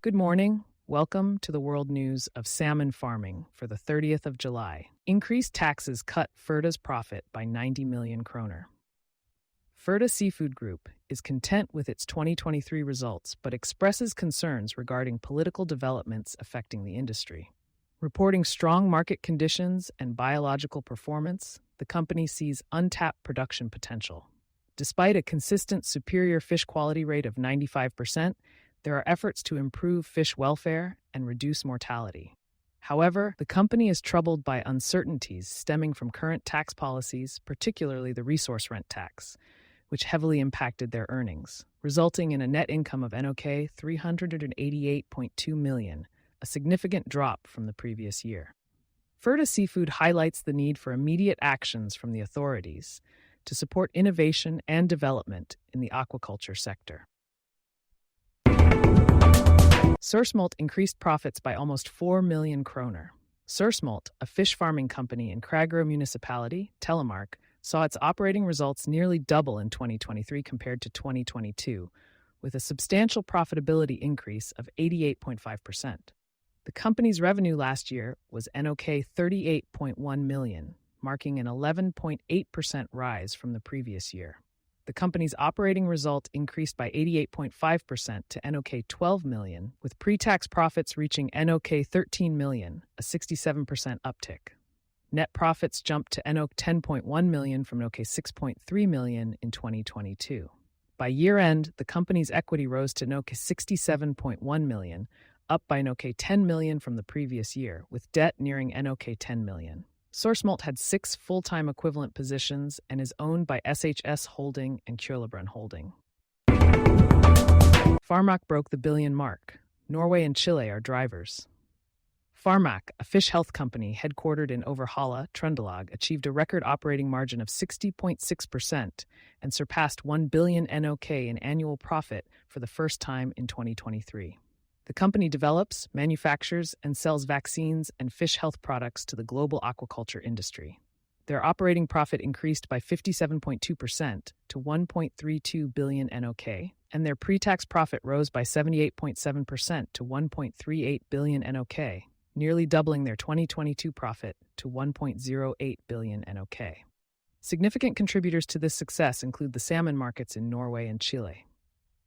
Good morning. Welcome to the world news of salmon farming for the 30th of July. Increased taxes cut Firda's profit by 90 million kroner. Firda Seafood Group is content with its 2023 results but expresses concerns regarding political developments affecting the industry. Reporting strong market conditions and biological performance, the company sees untapped production potential. Despite a consistent superior fish quality rate of 95%, there are efforts to improve fish welfare and reduce mortality. However, the company is troubled by uncertainties stemming from current tax policies, particularly the resource rent tax, which heavily impacted their earnings, resulting in a net income of NOK 388.2 million, a significant drop from the previous year. Firda Seafood highlights the need for immediate actions from the authorities to support innovation and development in the aquaculture sector. Sørsmolt increased profits by almost 4 million kroner. Sørsmolt, a fish farming company in Kragerø municipality, Telemark, saw its operating results nearly double in 2023 compared to 2022, with a substantial profitability increase of 88.5%. The company's revenue last year was NOK 38.1 million, marking an 11.8% rise from the previous year. The company's operating result increased by 88.5% to NOK 12 million, with pre-tax profits reaching NOK 13 million, a 67% uptick. Net profits jumped to NOK 10.1 million from NOK 6.3 million in 2022. By year-end, the company's equity rose to NOK 67.1 million, up by NOK 10 million from the previous year, with debt nearing NOK 10 million. Sørsmolt had 6 full-time equivalent positions and is owned by SHS Holding and Kjølebren Holding. Pharmaq broke the billion mark. Norway and Chile are drivers. Pharmaq, a fish health company headquartered in Overhalla, Trøndelag, achieved a record operating margin of 60.6% and surpassed 1 billion NOK in annual profit for the first time in 2023. The company develops, manufactures, and sells vaccines and fish health products to the global aquaculture industry. Their operating profit increased by 57.2% to 1.32 billion NOK, and their pre-tax profit rose by 78.7% to 1.38 billion NOK, nearly doubling their 2022 profit to 1.08 billion NOK. Significant contributors to this success include the salmon markets in Norway and Chile.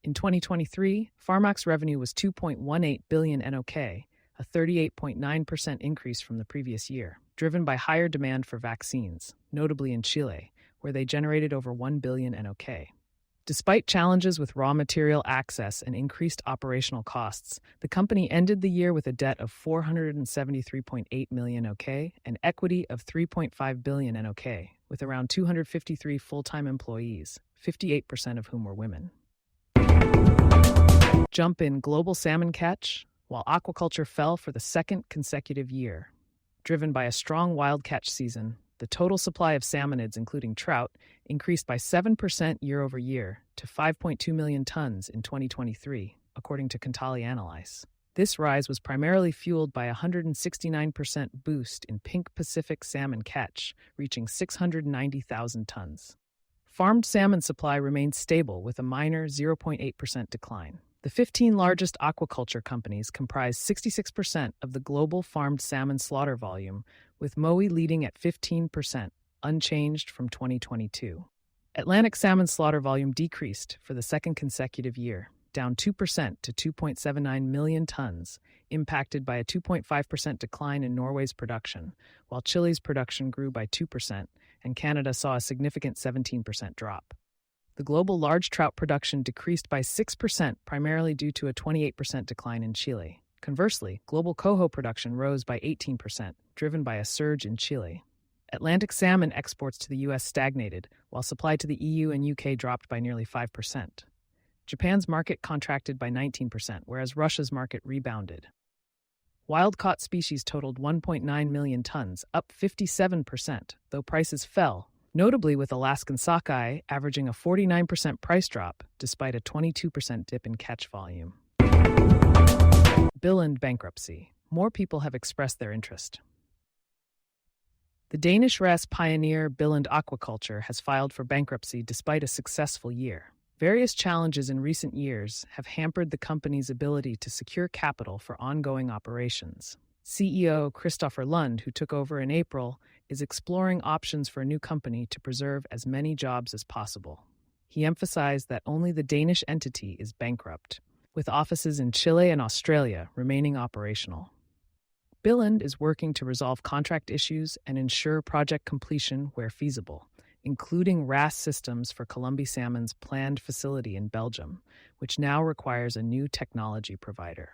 In 2023, Pharmaq's revenue was 2.18 billion NOK, a 38.9% increase from the previous year, driven by higher demand for vaccines, notably in Chile, where they generated over 1 billion NOK. Despite challenges with raw material access and increased operational costs, the company ended the year with a debt of 473.8 million NOK and equity of 3.5 billion NOK, with around 253 full-time employees, 58% of whom were women. Jump in global salmon catch, while aquaculture fell for the second consecutive year. Driven by a strong wild catch season, the total supply of salmonids, including trout, increased by 7% year over year to 5.2 million tons in 2023, according to Kontali Analyse. This rise was primarily fueled by a 169% boost in pink Pacific salmon catch, reaching 690,000 tons. Farmed salmon supply remained stable with a minor 0.8% decline. The 15 largest aquaculture companies comprise 66% of the global farmed salmon slaughter volume, with Mowi leading at 15%, unchanged from 2022. Atlantic salmon slaughter volume decreased for the second consecutive year, down 2% to 2.79 million tons, impacted by a 2.5% decline in Norway's production, while Chile's production grew by 2% and Canada saw a significant 17% drop. The global large trout production decreased by 6%, primarily due to a 28% decline in Chile. Conversely, global coho production rose by 18%, driven by a surge in Chile. Atlantic salmon exports to the U.S. stagnated, while supply to the EU and UK dropped by nearly 5%. Japan's market contracted by 19%, whereas Russia's market rebounded. Wild-caught species totaled 1.9 million tons, up 57%, though prices fell, notably with Alaskan sockeye averaging a 49% price drop despite a 22% dip in catch volume. Billund bankruptcy. More people have expressed their interest. The Danish race pioneer Billund Aquaculture has filed for bankruptcy despite a successful year. Various challenges in recent years have hampered the company's ability to secure capital for ongoing operations. CEO Christopher Lund, who took over in April, is exploring options for a new company to preserve as many jobs as possible. He emphasized that only the Danish entity is bankrupt, with offices in Chile and Australia remaining operational. Billund is working to resolve contract issues and ensure project completion where feasible, including RAS systems for Columbi Salmon's planned facility in Belgium, which now requires a new technology provider.